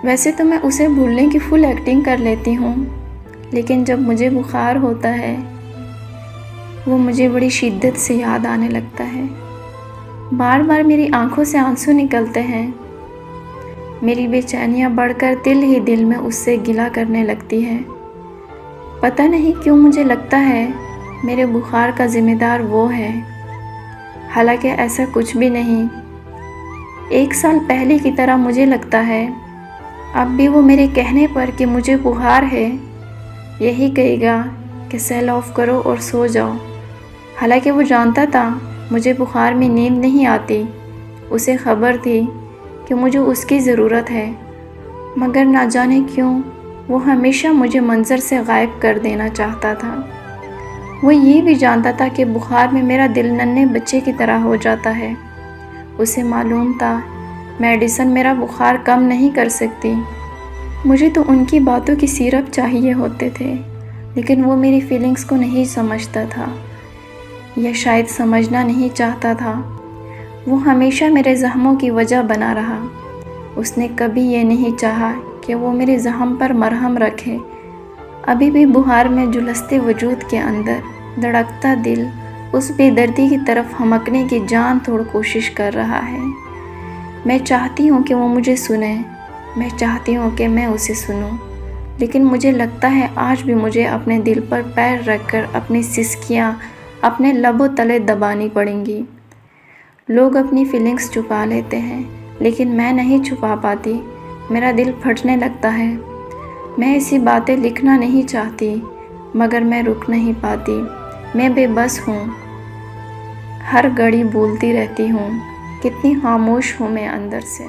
ویسے تو میں اسے بھولنے کی فل ایکٹنگ کر لیتی ہوں، لیکن جب مجھے بخار ہوتا ہے وہ مجھے بڑی شدت سے یاد آنے لگتا ہے۔ بار بار میری آنکھوں سے آنسو نکلتے ہیں۔ میری بے چینیاں بڑھ کر دل ہی دل میں اس سے گلہ کرنے لگتی ہے۔ پتہ نہیں کیوں مجھے لگتا ہے میرے بخار کا ذمہ دار وہ ہے، حالانکہ ایسا کچھ بھی نہیں۔ 1 سال پہلے کی طرح مجھے لگتا ہے اب بھی وہ میرے کہنے پر کہ مجھے بخار ہے یہی کہے گا کہ سیل آف کرو اور سو جاؤ، حالانکہ وہ جانتا تھا مجھے بخار میں نیند نہیں آتی۔ اسے خبر تھی کہ مجھے اس کی ضرورت ہے، مگر نہ جانے کیوں وہ ہمیشہ مجھے منظر سے غائب کر دینا چاہتا تھا۔ وہ یہ بھی جانتا تھا کہ بخار میں میرا دل ننھے بچے کی طرح ہو جاتا ہے۔ اسے معلوم تھا میڈیسن میرا بخار کم نہیں کر سکتی۔ مجھے تو ان کی باتوں کی سیرپ چاہیے ہوتے تھے، لیکن وہ میری فیلنگز کو نہیں سمجھتا تھا، یا شاید سمجھنا نہیں چاہتا تھا۔ وہ ہمیشہ میرے زخموں کی وجہ بنا رہا۔ اس نے کبھی یہ نہیں چاہا کہ وہ میرے زخم پر مرہم رکھے۔ ابھی بھی بخار میں جھلستے وجود کے اندر دھڑکتا دل اس بے دردی کی طرف ہمکنے کی جان توڑ کوشش کر رہا ہے۔ میں چاہتی ہوں کہ وہ مجھے سنے، میں چاہتی ہوں کہ میں اسے سنوں، لیکن مجھے لگتا ہے آج بھی مجھے اپنے دل پر پیر رکھ کر اپنی سسکیاں اپنے لبوں تلے دبانی پڑیں گی۔ لوگ اپنی فیلنگز چھپا لیتے ہیں، لیکن میں نہیں چھپا پاتی۔ میرا دل پھٹنے لگتا ہے۔ میں ایسی باتیں لکھنا نہیں چاہتی، مگر میں رک نہیں پاتی۔ میں بے بس ہوں، ہر گھڑی بولتی رہتی ہوں، کتنی خاموش ہوں میں اندر سے۔